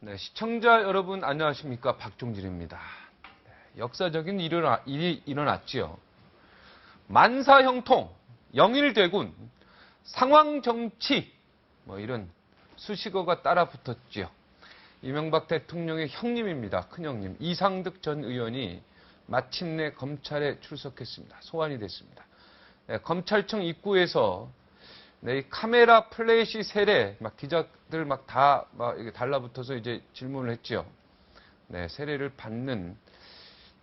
네, 시청자 여러분 안녕하십니까? 박종진입니다. 네, 역사적인 일이 일어났지요. 만사형통, 영일대군, 상황정치 이런 수식어가 따라 붙었지요. 이명박 대통령의 형님입니다. 큰형님 이상득 전 의원이 마침내 검찰에 출석했습니다. 소환이 됐습니다. 네, 검찰청 입구에서 네, 카메라 플래시 세례 기자들 다 달라붙어서 이제 질문을 했죠. 네, 세례를 받는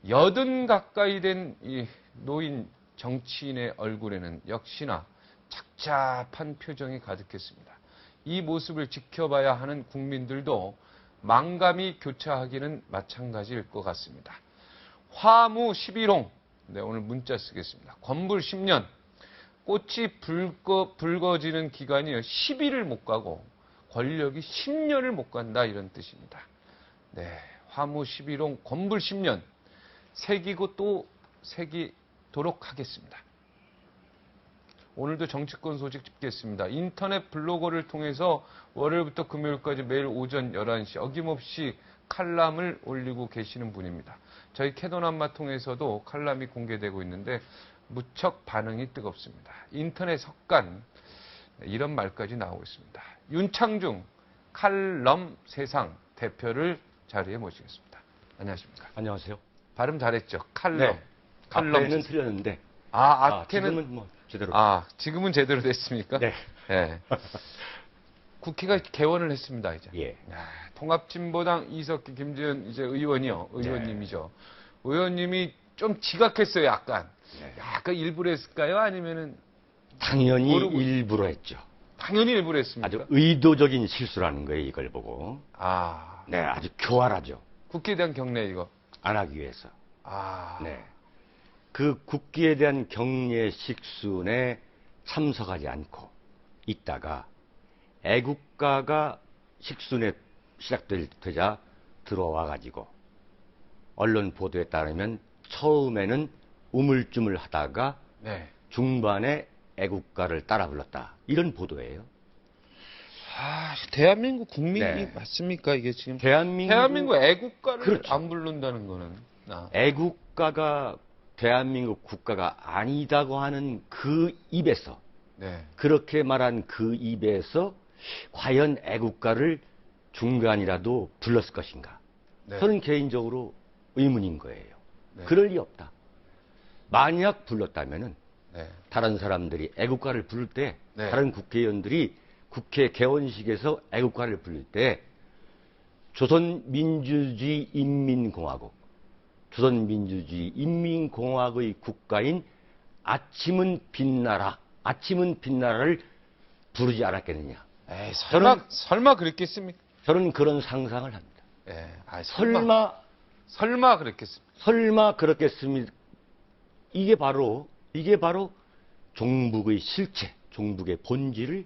80 가까이 된 이 노인 정치인의 얼굴에는 역시나 착잡한 표정이 가득했습니다. 이 모습을 지켜봐야 하는 국민들도 망감이 교차하기는 마찬가지일 것 같습니다. 화무 11홍, 네, 오늘 문자 쓰겠습니다. 건불 10년, 꽃이 붉어지는 기간이 10일을 못 가고 권력이 10년을 못 간다 이런 뜻입니다. 네, 화무 11홍, 건불 10년, 새기고 또 새기도록 하겠습니다. 오늘도 정치권 소식 짚겠습니다. 인터넷 블로거를 통해서 월요일부터 금요일까지 매일 오전 11시 어김없이 칼럼을 올리고 계시는 분입니다. 저희 캐논한마 통해서도 칼럼이 공개되고 있는데 무척 반응이 뜨겁습니다. 인터넷 석간 이런 말까지 나오고 있습니다. 윤창중 칼럼 세상 대표를 자리에 모시겠습니다. 안녕하십니까? 안녕하세요. 발음 잘했죠? 칼럼. 네. 칼럼 앞에는 틀렸는데. 앞에는 지금은 뭐 제대로. 지금은 제대로 됐습니까? 네. 네. 국회가 개원을 했습니다, 이제. 예. 통합진보당 이석기, 김재현 이제 의원이요. 의원님이죠. 네. 의원님이 좀 지각했어요, 약간. 네. 약간 일부러 했을까요? 아니면은 당연히 일부러 했죠. 당연히 일부러 했습니까? 아주 의도적인 실수라는 거예요, 이걸 보고. 네, 아주 교활하죠. 국회에 대한 경례 이거. 안 하기 위해서. 네. 그 국기에 대한 경례 식순에 참석하지 않고 있다가 애국가가 식순에 시작되자 들어와 가지고 언론 보도에 따르면 처음에는 우물쭈물 하다가 네. 중반에 애국가를 따라 불렀다. 이런 보도예요. 대한민국 국민이 네. 맞습니까? 이게 지금 대한민국 애국가를 그렇죠. 안 부른다는 거는 애국가가 대한민국 국가가 아니다고 하는 그 입에서 네. 그렇게 말한 그 입에서 과연 애국가를 중간이라도 불렀을 것인가? 네. 저는 개인적으로 의문인 거예요. 네. 그럴 리 없다. 만약 불렀다면은 네. 다른 사람들이 애국가를 부를 때 네. 다른 국회의원들이 국회 개원식에서 애국가를 부를 때 조선민주주의 인민공화국의 국가인 아침은 빛나라를 부르지 않았겠느냐. 에이, 저는 설마 그랬겠습니까? 저는 그런 상상을 합니다. 설마 그랬겠습니까? 설마 그렇겠습니까? 이게 바로 종북의 실체, 종북의 본질을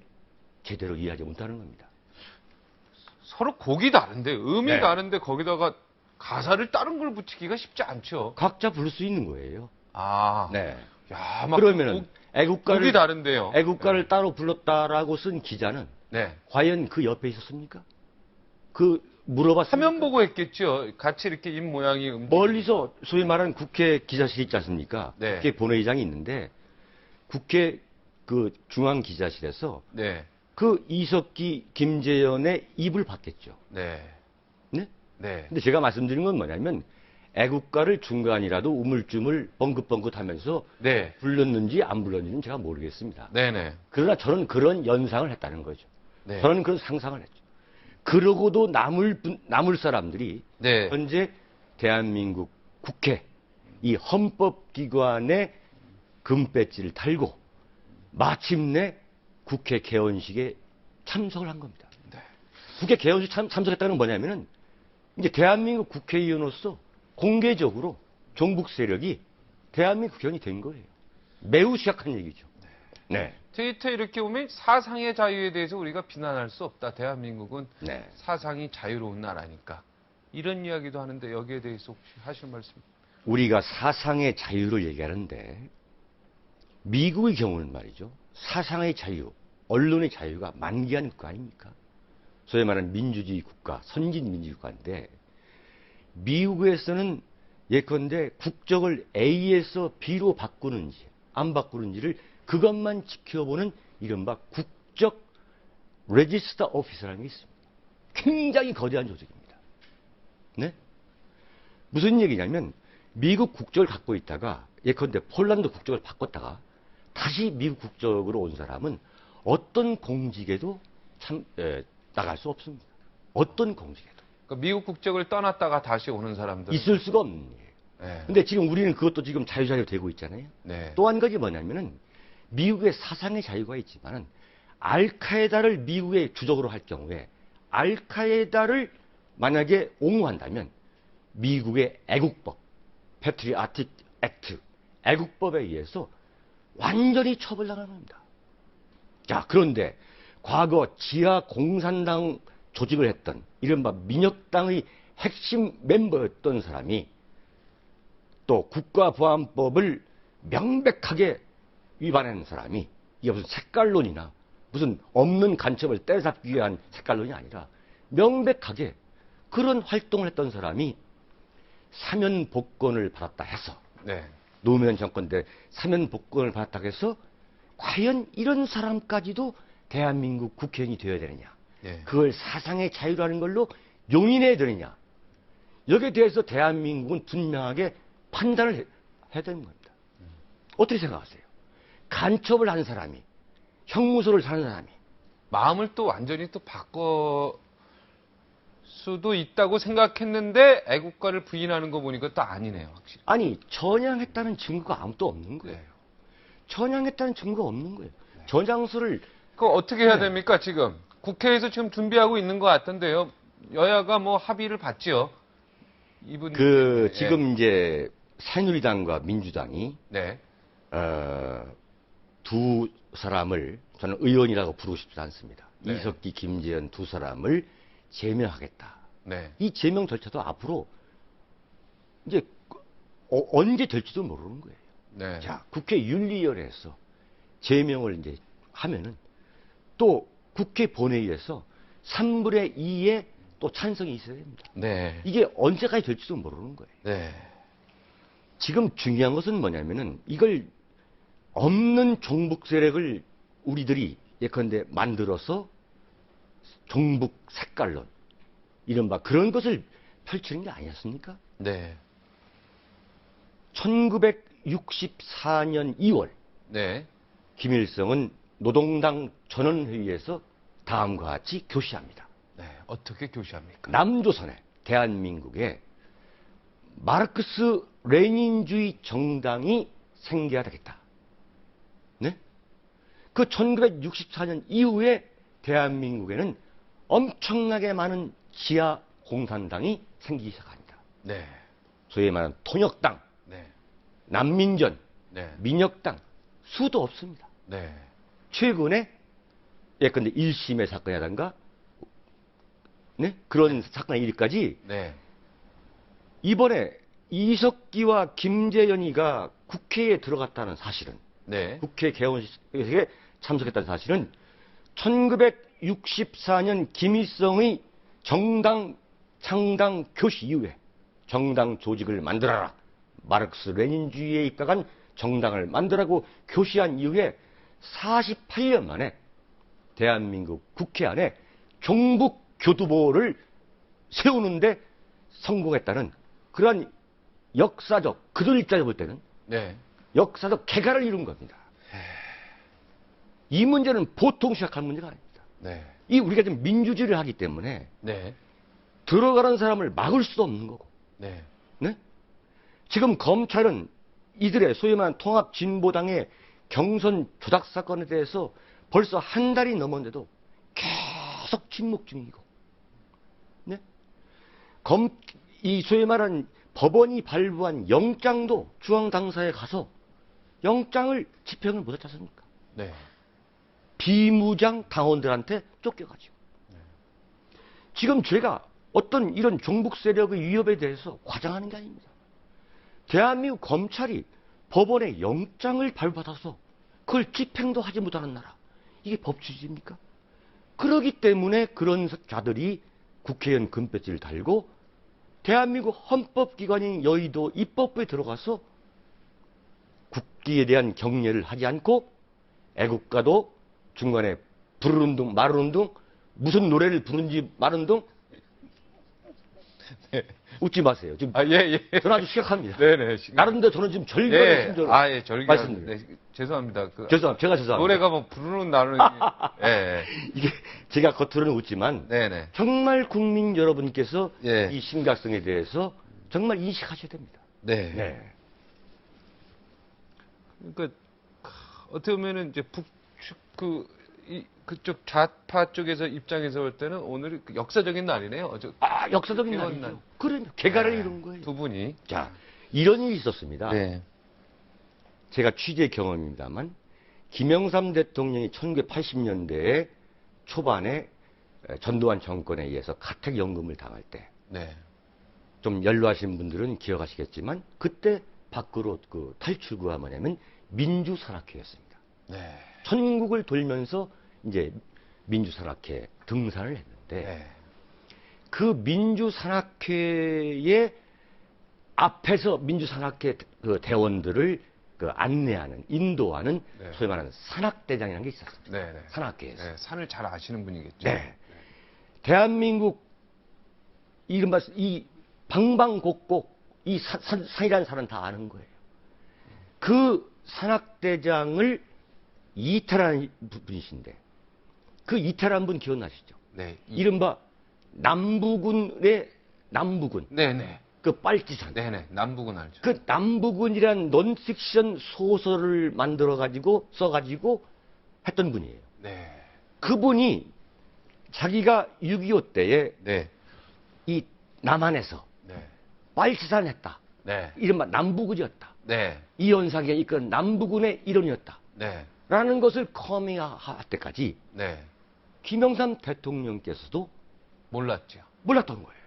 제대로 이해하지 못하는 겁니다. 서로 곡이 다른데, 음이 네. 다른데 거기다가 가사를 다른 걸 붙이기가 쉽지 않죠. 각자 부를 수 있는 거예요. 네. 야, 그러면은 곡이 다른데요. 애국가를 네. 따로 불렀다라고 쓴 기자는 네. 과연 그 옆에 있었습니까? 물어봤습니까? 화면 보고 했겠죠. 같이 이렇게 입 모양이 멀리서 소위 말하는 국회 기자실이 있지 않습니까? 네. 국회 본회의장이 있는데 국회 중앙 기자실에서 네. 이석기, 김재현의 입을 봤겠죠. 네. 네? 네. 근데 제가 말씀드린 건 뭐냐면 애국가를 중간이라도 우물쭈물 뻥긋뻥긋 하면서 네. 불렀는지 안 불렀는지는 제가 모르겠습니다. 네네. 그러나 저는 그런 연상을 했다는 거죠. 네. 저는 그런 상상을 했죠. 그러고도 남을 사람들이 네. 현재 대한민국 국회 이 헌법기관의 금배지를 달고 마침내 국회 개원식에 참석을 한 겁니다. 네. 국회 개원식 참석했다는 건 뭐냐면은 이제 대한민국 국회의원으로서 공개적으로 종북 세력이 대한민국 국회의원이 된 거예요. 매우 심각한 얘기죠. 네. 트위터 이렇게 보면 사상의 자유에 대해서 우리가 비난할 수 없다. 대한민국은 네. 사상이 자유로운 나라니까. 이런 이야기도 하는데 여기에 대해서 혹시 하실 말씀? 우리가 사상의 자유를 얘기하는데 미국의 경우는 말이죠. 사상의 자유, 언론의 자유가 만개한 국가 아닙니까? 소위 말하는 민주주의 국가, 선진 민주주의 국가인데 미국에서는 예컨대 국적을 A에서 B로 바꾸는지 안 바꾸는지를 그것만 지켜보는 이른바 국적 레지스터 오피스라는 게 있습니다. 굉장히 거대한 조직입니다. 네? 무슨 얘기냐면 미국 국적을 갖고 있다가 예컨대 폴란드 국적을 바꿨다가 다시 미국 국적으로 온 사람은 어떤 공직에도 나갈 수 없습니다. 어떤 공직에도. 그러니까 미국 국적을 떠났다가 다시 오는 사람들 있을 수가 없는 일이에요. 네. 근데 지금 우리는 그것도 지금 자유자유 되고 있잖아요. 네. 또 한 가지 뭐냐면은 미국의 사상의 자유가 있지만은 알카에다를 미국의 주적으로 할 경우에 알카에다를 만약에 옹호한다면 미국의 애국법, 패트리아틱 액트, 애국법에 의해서 완전히 처벌당하는 겁니다. 자, 그런데 과거 지하 공산당 조직을 했던 이른바 민혁당의 핵심 멤버였던 사람이 또 국가보안법을 명백하게 위반한 사람이 이게 무슨 색깔론이나 무슨 없는 간첩을 때려잡기 위한 색깔론이 아니라 명백하게 그런 활동을 했던 사람이 사면 복권을 받았다 해서 네. 노무현 정권 때 사면 복권을 받았다 해서 과연 이런 사람까지도 대한민국 국회의원이 되어야 되느냐? 네. 그걸 사상의 자유라는 걸로 용인해야 되느냐? 여기에 대해서 대한민국은 분명하게 판단을 해야 되는 겁니다. 어떻게 생각하세요? 간첩을 한 사람이, 형무소를 사는 사람이 마음을 또 완전히 또 바꿔 수도 있다고 생각했는데 애국가를 부인하는 거 보니까 또 아니네요, 확실히. 아니 전향했다는 증거가 아무도 없는 거예요. 네. 전향했다는 증거가 없는 거예요. 전향서를 그거 어떻게 해야 네. 됩니까, 지금? 국회에서 지금 준비하고 있는 것 같던데요. 여야가 뭐 합의를 봤지요. 이분 그 네. 지금 이제 새누리당과 민주당이 네. 두 사람을 저는 의원이라고 부르고 싶지 않습니다. 네. 이석기, 김재현 두 사람을 제명하겠다. 네. 이 제명 절차도 앞으로 이제 언제 될지도 모르는 거예요. 네. 자, 국회 윤리위원회에서 제명을 이제 하면은 또 국회 본회의에서 3분의 2의 또 찬성이 있어야 됩니다. 네. 이게 언제까지 될지도 모르는 거예요. 네. 지금 중요한 것은 뭐냐면은 이걸 없는 종북 세력을 우리들이 예컨대 만들어서 종북 색깔론 이른바 그런 것을 펼치는 게 아니었습니까? 네. 1964년 2월 네. 김일성은 노동당 전원회의에서 다음과 같이 교시합니다. 네. 어떻게 교시합니까? 남조선에 대한민국에 마르크스 레닌주의 정당이 생겨야 되겠다. 네? 그 1964년 이후에 대한민국에는 엄청나게 많은 지하 공산당이 생기기 시작합니다. 네. 소위 말하는 통역당, 네. 난민전, 네. 민혁당 수도 없습니다. 네. 최근에 예컨대 1심의 사건이라든가 네? 그런 사건의 일까지 네. 이번에 이석기와 김재현이가 국회에 들어갔다는 사실은 네. 국회 개원식에 참석했다는 사실은 1964년 김일성의 정당 창당 교시 이후에 정당 조직을 만들어라. 마르크스 레닌주의에 입각한 정당을 만들라고 교시한 이후에 48년 만에 대한민국 국회 안에 종북 교두보를 세우는데 성공했다는 그러한 역사적, 그들 입장에 볼 때는 네. 역사적 개가를 이룬 겁니다. 이 문제는 보통 시작할 문제가 아닙니다. 네. 이 우리가 지금 민주주의를 하기 때문에 네. 들어가는 사람을 막을 수도 없는 거고. 네. 네? 지금 검찰은 이들의 소위 말하는 통합진보당의 경선 조작 사건에 대해서 벌써 한 달이 넘었는데도 계속 침묵 중이고. 네? 이 소위 말하는 법원이 발부한 영장도 중앙당사에 가서 영장을 집행을 못했지 않습니까? 네. 비무장 당원들한테 쫓겨가지고. 지금 제가 어떤 이런 종북 세력의 위협에 대해서 과장하는 게 아닙니다. 대한민국 검찰이 법원에 영장을 발부받아서 그걸 집행도 하지 못하는 나라. 이게 법치주의입니까? 그러기 때문에 그런 자들이 국회의원 금배지를 달고 대한민국 헌법기관인 여의도 입법부에 들어가서 국기에 대한 경례를 하지 않고 애국가도 중간에 부르는 둥 마르는 둥 무슨 노래를 부르는지 마르는 둥 웃지 마세요. 지금 예. 저는 아주 심각합니다. 네네. 나름대로 저는 지금 절규하는 심정으로 절규. 말씀드려요. 네, 죄송합니다. 죄송합니다. 제가 죄송합니다. 노래가 뭐 부르는 나는 예. 이게 제가 겉으로는 웃지만 네네. 정말 국민 여러분께서 예. 이 심각성에 대해서 정말 인식하셔야 됩니다. 네. 네. 그러니까 어떻게 보면은 이제 그쪽 좌파 쪽에서 입장에서 볼 때는 오늘이 역사적인 날이네요. 역사적인 개건 날이죠. 그러면 개가를 이룬 거예요. 두 분이. 자, 이런 일이 있었습니다. 네. 제가 취재 경험입니다만 김영삼 대통령이 1980년대에 초반에 전두환 정권에 의해서 가택연금을 당할 때 좀 네. 연로하신 분들은 기억하시겠지만 그때 밖으로 그 탈출구가 뭐냐면 민주산악회였습니다. 네. 전국을 돌면서 이제 민주산악회 등산을 했는데 네. 그 민주산악회의 앞에서 민주산악회 그 대원들을 그 안내하는 인도하는 네. 소위 말하는 산악대장이라는 게 있었습니다. 네. 네. 산악회에서. 네. 산을 잘 아시는 분이겠죠. 네. 대한민국 이른바 이 방방곡곡 이 산이라는 산은 다 아는 거예요. 그 산악대장을 이태라는 분이신데 그 이태라는 분 기억나시죠? 네. 이른바 남부군의 남부군 네네. 그 빨치산 네네. 남북은 알죠. 그 남부군이란 논픽션 소설을 만들어 가지고 써가지고 했던 분이에요. 네. 그분이 자기가 6.25 때에 네. 이 남한에서 네. 빨치산 했다. 네. 이른바 남부군이었다. 네. 이현상이 이끈 남부군의 일원이었다. 네. 라는 것을 커밍할 때까지 네. 김영삼 대통령께서도 몰랐죠. 몰랐던 거예요.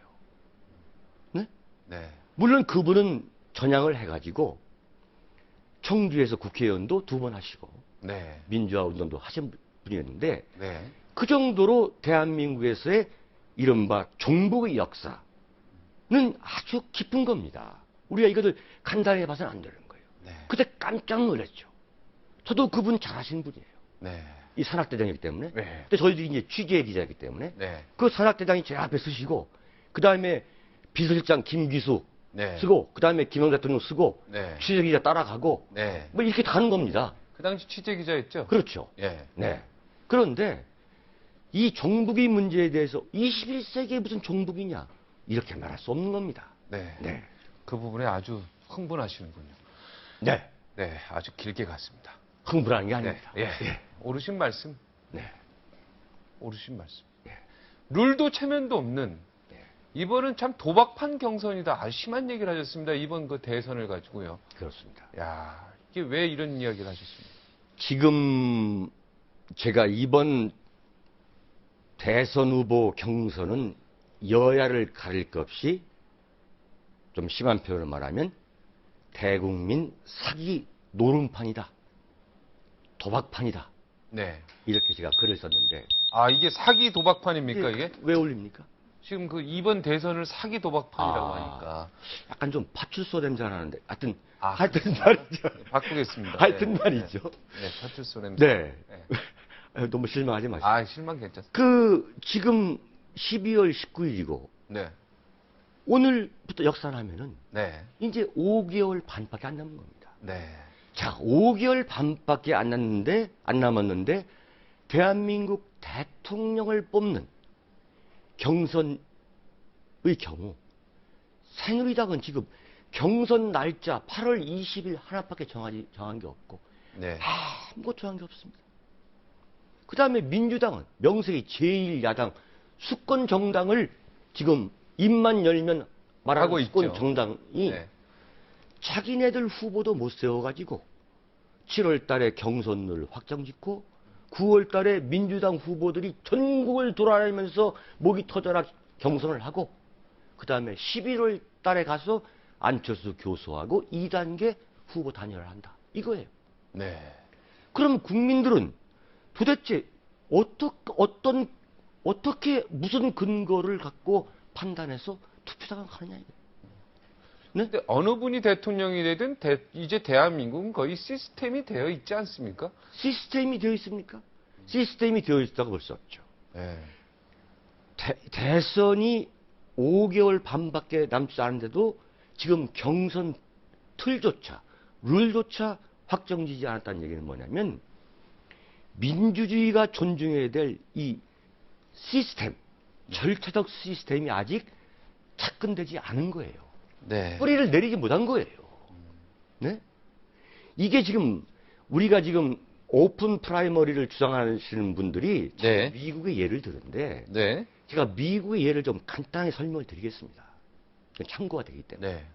네? 네. 물론 그분은 전향을 해가지고 청주에서 국회의원도 2번 하시고 네. 민주화 운동도 하신 분이었는데 네. 그 정도로 대한민국에서의 이른바 종북의 역사는 아주 깊은 겁니다. 우리가 이것을 간단히 봐서는 안 되는 거예요. 네. 그때 깜짝 놀랐죠. 저도 그분 잘 아시는 분이에요. 네. 이 산악대장이기 때문에. 네. 근데 저희들이 이제 취재 기자이기 때문에 네. 그 산악대장이 제 앞에 쓰시고 그 다음에 비서실장 김기수 네. 쓰고 그 다음에 김영 대통령 쓰고 네. 취재 기자 따라가고 네. 뭐 이렇게 가는 겁니다. 그 당시 취재 기자였죠? 그렇죠. 예. 네. 그런데 이 종북의 문제에 대해서 21세기에 무슨 종북이냐 이렇게 말할 수 없는 겁니다. 네. 네. 그 부분에 아주 흥분하시는군요. 네. 네. 아주 길게 갔습니다. 흥분하는 게 네. 아닙니다. 예. 오르신 말씀. 네. 오르신 말씀. 네. 룰도 체면도 없는 네. 이번은 참 도박판 경선이다. 아주 심한 얘기를 하셨습니다. 이번 그 대선을 가지고요. 그렇습니다. 야, 이게 왜 이런 이야기를 하셨습니까? 지금 제가 이번 대선 후보 경선은 여야를 가릴 것 없이 좀 심한 표현을 말하면 대국민 사기 노름판이다. 도박판이다. 네. 이렇게 제가 글을 썼는데 아, 이게 사기 도박판입니까, 이게? 왜 올립니까? 지금 그 이번 대선을 사기 도박판이라고 하니까. 약간 좀 파출소 냄새 나는데 하여튼 아, 하여튼 말이죠. 바꾸겠습니다. 하여튼 네, 말이죠. 네, 파출소 냄새. 네. 네. 너무 실망하지 마시고. 아, 실망 괜찮습니다. 그 지금 12월 19일이고 네. 오늘부터 역산하면은 네. 이제 5개월 반밖에 안 남은 겁니다. 네. 자, 5개월 반밖에 안 남았는데 대한민국 대통령을 뽑는 경선의 경우 새누리당은 지금 경선 날짜 8월 20일 하나밖에 정한 게 없고 네. 아무것도 정한 게 없습니다. 그 다음에 민주당은 명색이 제1야당 수권 정당을 지금 입만 열면 말하고 하고 수권 있죠. 정당이 네. 자기네들 후보도 못 세워가지고 7월 달에 경선을 확정짓고 9월 달에 민주당 후보들이 전국을 돌아다니면서 목이 터져라 경선을 하고 그 다음에 11월 달에 가서 안철수 교수하고 2단계 후보 단일을 한다. 이거예요. 네. 그럼 국민들은 도대체 어떻게 무슨 근거를 갖고 판단해서 투표장을 가느냐 이거. 네? 근데 어느 분이 대통령이 되든 이제 대한민국은 거의 시스템이 되어 있지 않습니까? 시스템이 되어 있습니까? 시스템이 되어 있다고 볼 수 없죠. 네. 대선이 5개월 반밖에 남지 않은데도 지금 경선 틀조차, 룰조차 확정지지 않았다는 얘기는 뭐냐면 민주주의가 존중해야 될 이 시스템, 절차적 시스템이 아직 착근되지 않은 거예요. 네. 뿌리를 내리지 못한 거예요. 네? 이게 지금 우리가 지금 오픈 프라이머리를 주장하시는 분들이 네. 미국의 예를 드는데 네. 제가 미국의 예를 좀 간단하게 설명을 드리겠습니다. 참고가 되기 때문에. 네.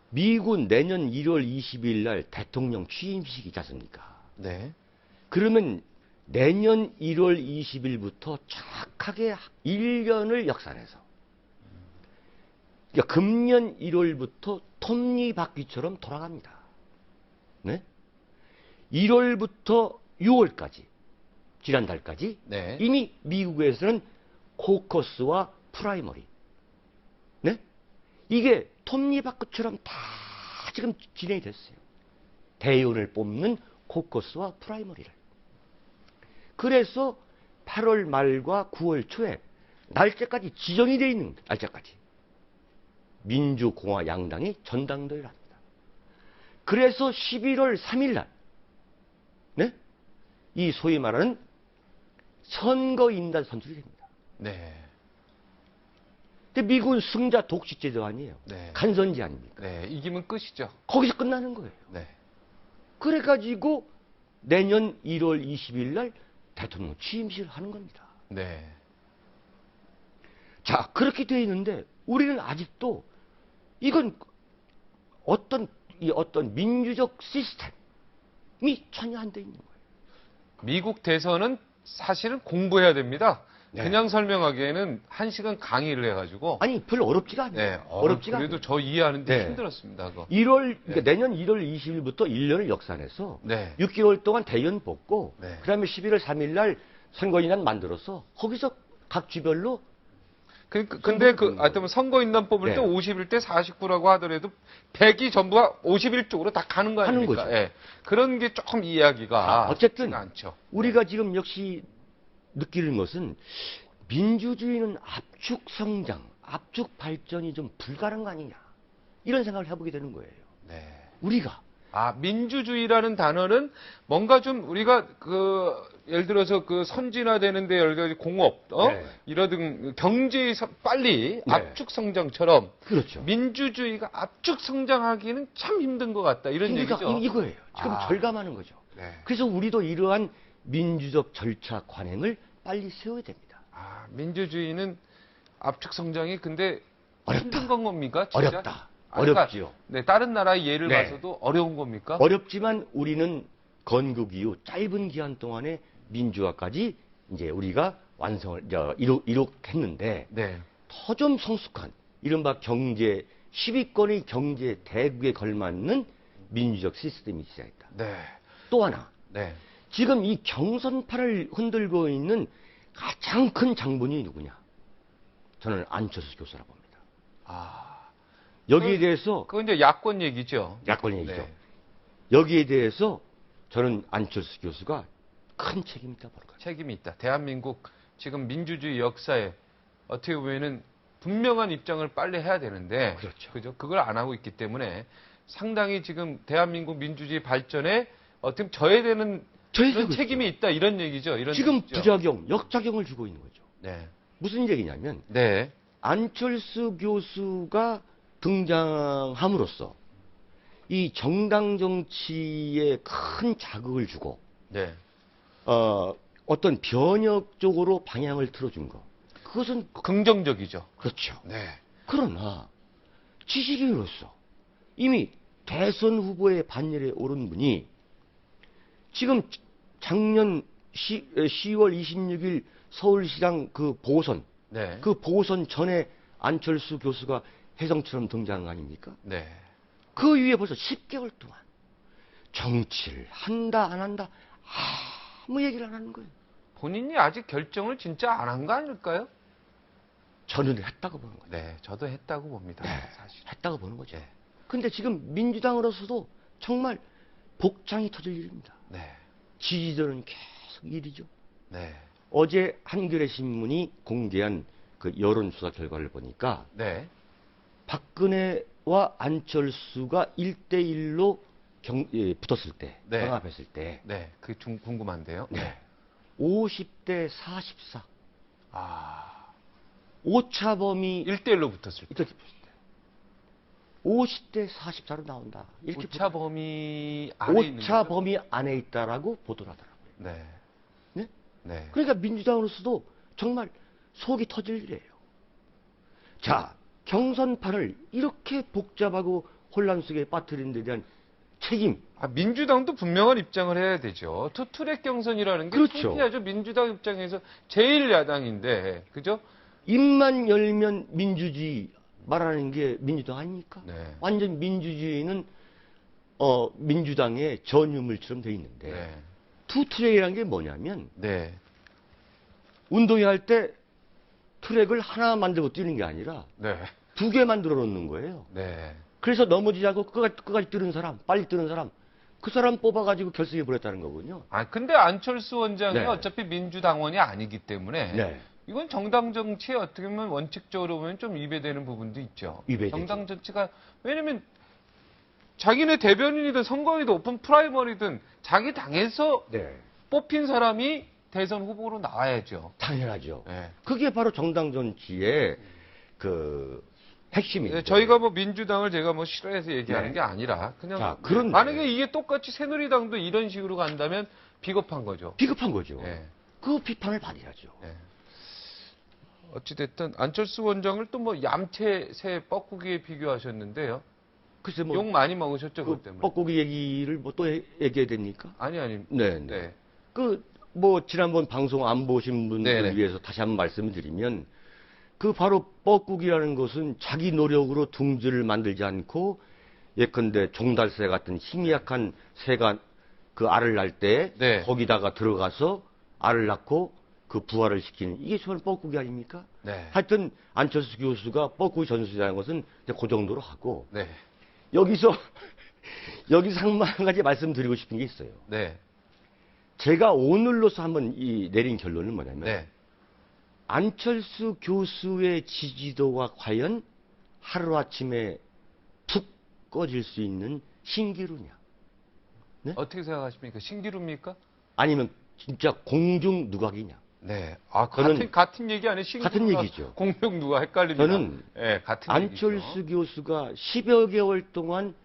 미국은 내년 1월 20일 날 대통령 취임식이지 않습니까? 네. 그러면 내년 1월 20일부터 정확하게 1년을 역산해서 그러니까 금년 1월부터 톱니바퀴처럼 돌아갑니다. 네? 1월부터 6월까지 지난달까지 네. 이미 미국에서는 코커스와 프라이머리 네? 이게 톱니바퀴처럼 다 지금 진행이 됐어요. 대의원을 뽑는 코커스와 프라이머리를. 그래서 8월 말과 9월 초에 날짜까지 지정이 되어 있는 날짜까지 민주공화 양당이 전당대회를 합니다. 그래서 11월 3일 날 네? 이 소위 말하는 선거인단 선출이 됩니다. 네. 근데 미국은 승자 독식제도 아니에요. 네. 간선제 아닙니까? 네. 이기면 끝이죠. 거기서 끝나는 거예요. 네. 그래가지고 내년 1월 20일 날 대통령 취임식을 하는 겁니다. 네. 자, 그렇게 되어 있는데 우리는 아직도 이건 어떤 민주적 시스템이 전혀 안 돼 있는 거예요. 미국 대선은 사실은 공부해야 됩니다. 네. 그냥 설명하기에는 1시간 강의를 해가지고. 아니, 별로 어렵지가 않아요. 네. 어렵지가 그래도 않아요. 저 이해하는데 네. 힘들었습니다. 그거. 그러니까 내년 1월 20일부터 1년을 역산해서 네. 6개월 동안 대의원 뽑고 네. 그다음에 11월 3일 날 선거인단 만들어서 거기서 각 주별로 근데 하여튼 선거인단 뽑을 네. 때 51대 49라고 하더라도 100이 전부가 51쪽으로 다 가는 거 하는 아닙니까? 거죠. 예. 그런 게 조금 이해하기가 어쨌든 쉽지가 않죠. 우리가 지금 역시 느끼는 것은 민주주의는 압축 성장, 압축 발전이 좀 불가능한 거 아니냐 이런 생각을 해보게 되는 거예요. 네. 우리가 민주주의라는 단어는 뭔가 좀 우리가 예를 들어서 선진화되는데 여러 가지 공업, 네. 이러든 경제에서 빨리 네. 압축 성장처럼 그렇죠. 민주주의가 압축 성장하기는 참 힘든 것 같다 이런 그러니까 얘기죠. 이거예요. 지금 절감하는 거죠. 네. 그래서 우리도 이러한 민주적 절차 관행을 빨리 세워야 됩니다. 민주주의는 압축 성장이 근데 어렵다. 힘든 건 겁니까? 진짜? 어렵다. 그러니까 어렵지요. 네, 다른 나라의 예를 네. 봐서도 어려운 겁니까? 어렵지만 우리는 건국 이후 짧은 기간 동안에 민주화까지 이제 우리가 완성을 이룩했는데 네. 더 좀 성숙한 이른바 경제 10위권의 경제 대국에 걸맞는 민주적 시스템이 있어야겠다. 네. 또 하나 네. 지금 이 경선판을 흔들고 있는 가장 큰 장본인이 누구냐? 저는 안철수 교수라고 봅니다. 여기에 대해서 그건 이제 야권 얘기죠. 야권 얘기죠. 네. 여기에 대해서 저는 안철수 교수가 큰 책임이 있다고 볼 거예요. 책임이 있다. 대한민국 지금 민주주의 역사에 어떻게 보면은 분명한 입장을 빨리 해야 되는데, 그렇죠. 그죠? 그걸 안 하고 있기 때문에 상당히 지금 대한민국 민주주의 발전에 어떻게 저해되는 그런 책임이 있다 이런 얘기죠. 이런 지금 얘기죠. 부작용, 역작용을 주고 있는 거죠. 네. 무슨 얘기냐면 네. 안철수 교수가 등장함으로써 이 정당 정치에 큰 자극을 주고 네. 어떤 변혁적으로 방향을 틀어준 거. 그것은 긍정적이죠. 그렇죠. 네. 그러나 지식인으로서 이미 대선 후보의 반열에 오른 분이 지금 작년 10월 26일 서울시장 보선, 네. 그 보선 전에 안철수 교수가 혜성처럼 등장한 거 아닙니까? 네. 그 이후에 벌써 10개월 동안 정치를 한다 안 한다 아무 얘기를 안 하는 거예요. 본인이 아직 결정을 진짜 안 한 거 아닐까요? 저는 했다고 보는 거죠. 네, 저도 했다고 봅니다. 네, 사실. 했다고 보는 거죠. 네. 근데 지금 민주당으로서도 정말 복장이 터질 일입니다. 네. 지지자는 계속 일이죠. 네. 어제 한겨레 신문이 공개한 그 여론조사 결과를 보니까 네. 박근혜와 안철수가 1대1로 붙었을 때, 네. 경합했을 때, 네. 그 좀 궁금한데요. 네. 50대 44. 아. 오차범위 1대1로 붙었을 때. 이렇게 붙을 때 50대 44로 나온다. 이렇게 오차 범위 안에 있는 오차 거죠? 범위 안에 있다라고 보도를 하더라고요. 네. 네? 네. 그러니까 민주당으로서도 정말 속이 터질 일이에요. 자, 경선판을 이렇게 복잡하고 혼란 속에 빠뜨린 데 대한 책임. 민주당도 분명한 입장을 해야 되죠. 투트랙 경선이라는 게 그렇죠. 창피하죠. 민주당 입장에서 제일 야당인데, 그죠? 입만 열면 민주주의 말하는 게 민주당 아닙니까? 네. 완전 민주주의는 민주당의 전유물처럼 돼 있는데 네. 투트랙이라는 게 뭐냐면 네. 운동회 할 때 트랙을 하나 만들고 뛰는 게 아니라 네. 2개 만들어 놓는 거예요. 네. 그래서 넘어지지 않고 끝까지 뛰는 사람, 빨리 뛰는 사람, 그 사람 뽑아가지고 결승에 보냈다는 거군요. 근데 안철수 원장이 네. 어차피 민주당원이 아니기 때문에 네. 이건 정당 정치에 어떻게 보면 원칙적으로 보면 좀 위배되는 부분도 있죠. 위배되죠. 정당 정치가 왜냐면 자기네 대변인이든 선거이든 오픈 프라이머리든 자기 당에서 네. 뽑힌 사람이 대선 후보로 나와야죠. 당연하죠. 네. 그게 바로 정당 정치의 그 핵심이죠. 저희가 뭐 민주당을 제가 뭐 싫어해서 얘기하는 네. 게 아니라 그냥 자, 그런데- 만약에 이게 똑같이 새누리당도 이런 식으로 간다면 비겁한 거죠. 비겁한 거죠. 네. 그 비판을 받아야죠. 네. 어찌됐든 안철수 원장을 또 뭐 얌체 새 뻐꾸기에 비교하셨는데요. 글쎄 뭐 욕 많이 먹으셨죠, 그 그것 때문에. 뻐꾸기 얘기를 뭐 또 얘기해야 됩니까? 아니. 네, 네. 네. 그 뭐 지난번 방송 안 보신 분들 네네. 위해서 다시 한번 말씀을 드리면 그 바로 뻐꾸기라는 것은 자기 노력으로 둥지를 만들지 않고 예컨대 종달새 같은 힘이 약한 새가 그 알을 낳을 때 네. 거기다가 들어가서 알을 낳고 그 부화를 시키는 이게 정말 뻐꾸기 아닙니까? 네. 하여튼 안철수 교수가 뻐꾸기 전술이라는 것은 이제 그 정도로 하고 네. 여기서 한 가지 말씀드리고 싶은 게 있어요. 네. 제가 오늘로서 한번 내린 결론은 뭐냐면 네. 안철수 교수의 지지도가 과연 하루아침에 툭 꺼질 수 있는 신기루냐? 어떻게 생각하십니까? 신기루입니까? 아니면 진짜 공중 누각이냐? 네. 저는 같은 얘기 아니에요? 신기루가 같은 얘기죠. 공명 누가 헷갈립니다. 저는 네, 같은 안철수 얘기죠. 교수가 10여 개월 동안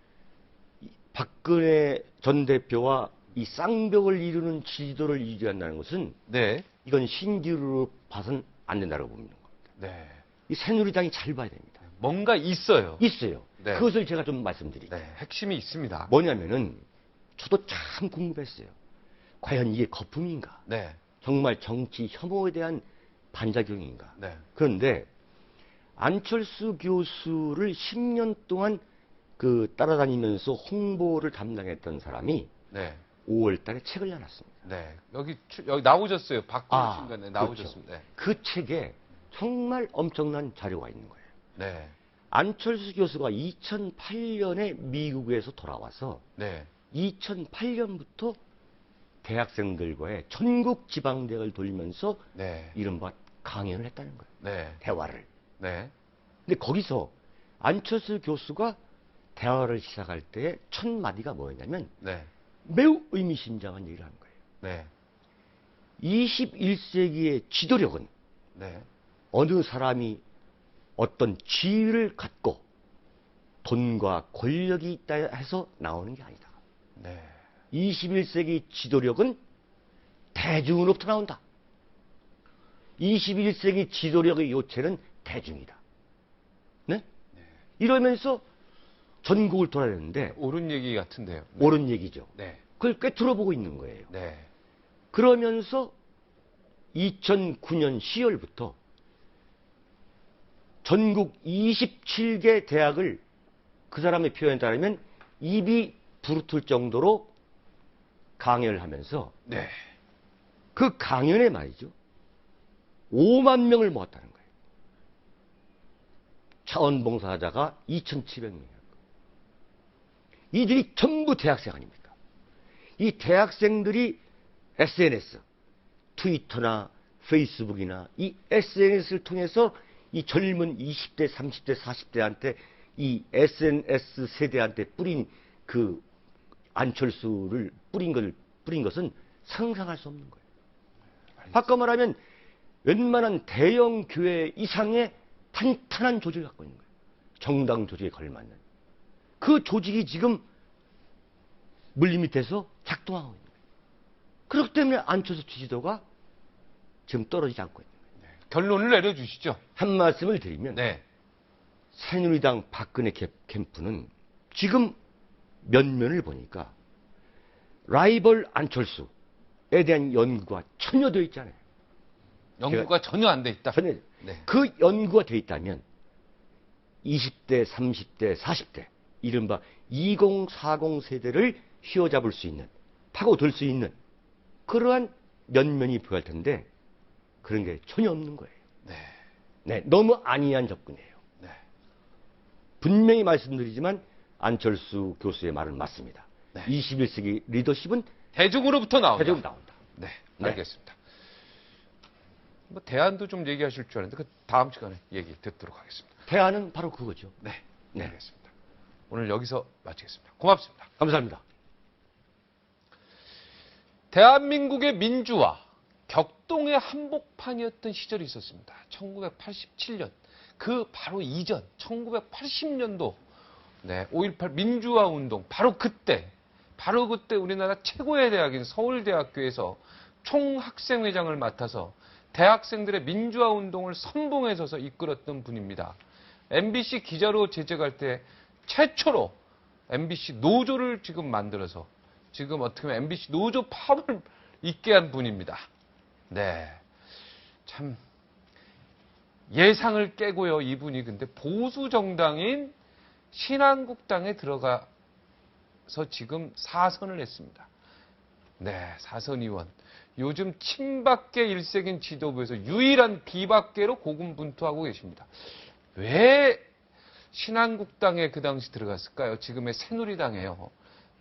박근혜 전 대표와 이 쌍벽을 이루는 지지도를 유지한다는 것은 네. 이건 신기루로 봐선 안 된다고 봅니다. 네. 이 새누리당이 잘 봐야 됩니다. 뭔가 있어요. 있어요. 네. 그것을 제가 좀 말씀드릴게요. 네. 핵심이 있습니다. 뭐냐면은 저도 참 궁금했어요. 과연 이게 거품인가? 네. 정말 정치 혐오에 대한 반작용인가? 네. 그런데 안철수 교수를 10년 동안 그 따라다니면서 홍보를 담당했던 사람이 네. 5월 달에 책을 내놨습니다. 네. 여기 나오셨어요. 박근혜 아, 신간에 그렇죠. 나오셨습니다. 네. 그 책에 정말 엄청난 자료가 있는 거예요. 네. 안철수 교수가 2008년에 미국에서 돌아와서 네. 2008년부터 대학생들과의 전국 지방대학을 돌면서 네. 이른바 강연을 했다는 거예요. 네. 대화를. 네. 근데 거기서 안철수 교수가 대화를 시작할 때 첫 마디가 뭐였냐면 네. 매우 의미심장한 얘기를 하는 거예요. 네. 21세기의 지도력은 네. 어느 사람이 어떤 지위를 갖고 돈과 권력이 있다 해서 나오는 게 아니다. 네. 21세기 지도력은 대중으로부터 나온다. 21세기 지도력의 요체는 대중이다. 네? 이러면서 전국을 돌아다녔는데 옳은 얘기 같은데요. 네. 옳은 얘기죠. 네. 그걸 꿰뚫어보고 있는 거예요. 네. 그러면서 2009년 10월부터 전국 27개 대학을 그 사람의 표현에 따르면 입이 부르틀 정도로 강연을 하면서 네. 그 강연에 말이죠. 5만 명을 모았다는 거예요. 자원봉사자가 2,700명이었고. 이들이 전부 대학생 아닙니까? 이 대학생들이 SNS, 트위터나 페이스북이나 이 SNS를 통해서 이 젊은 20대, 30대, 40대한테 이 SNS 세대한테 뿌린 그 안철수를 뿌린 것은 상상할 수 없는 거예요. 바꿔 말하면 웬만한 대형 교회 이상의 탄탄한 조직을 갖고 있는 거예요. 정당 조직에 걸맞는. 그 조직이 지금 물밑에서 작동하고 있는 거예요. 그렇기 때문에 안철수 지지도가 지금 떨어지지 않고 있는 거예요. 결론을 내려주시죠. 한 말씀을 드리면 네. 새누리당 박근혜 캠프는 지금 면면을 보니까 라이벌 안철수에 대한 연구가 전혀 되어 있잖아요. 연구가 전혀 안 돼 있다. 전혀. 네. 그 연구가 되어 있다면 20대, 30대, 40대 이른바 2040 세대를 휘어잡을 수 있는, 파고들 수 있는 그러한 면면이 부여할 텐데 그런 게 전혀 없는 거예요. 네. 네, 너무 안이한 접근이에요. 네. 분명히 말씀드리지만 안철수 교수의 말은 맞습니다. 네. 21세기 리더십은 대중으로부터 나온다. 대중으로 나온다. 네, 네. 알겠습니다. 뭐 대안도 좀 얘기하실 줄 알았는데 그 다음 시간에 얘기 듣도록 하겠습니다. 대안은 바로 그거죠. 네, 네. 알겠습니다. 오늘 여기서 마치겠습니다. 고맙습니다. 감사합니다. 대한민국의 민주화, 격동의 한복판이었던 시절이 있었습니다. 1987년, 그 바로 이전, 1980년도, 네, 5.18 민주화 운동, 바로 그때 우리나라 최고의 대학인 서울대학교에서 총학생회장을 맡아서 대학생들의 민주화 운동을 선봉에 서서 이끌었던 분입니다. MBC 기자로 재직할 때 최초로 MBC 노조를 지금 만들어서 지금 어떻게 보면 MBC 노조 파업을 있게 한 분입니다. 네. 참, 예상을 깨고요, 이분이. 근데 보수 정당인 신한국당에 들어가서 지금 사선을 했습니다. 네, 사선 의원. 요즘 친박계 일색인 지도부에서 유일한 비박계로 고군분투하고 계십니다. 왜 신한국당에 그 당시 들어갔을까요? 지금의 새누리당에요.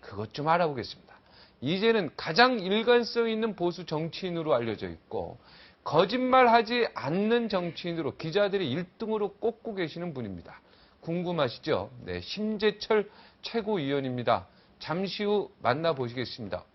그것 좀 알아보겠습니다. 이제는 가장 일관성 있는 보수 정치인으로 알려져 있고 거짓말하지 않는 정치인으로 기자들이 1등으로 꼽고 계시는 분입니다. 궁금하시죠? 네, 심재철 최고위원입니다. 잠시 후 만나보시겠습니다.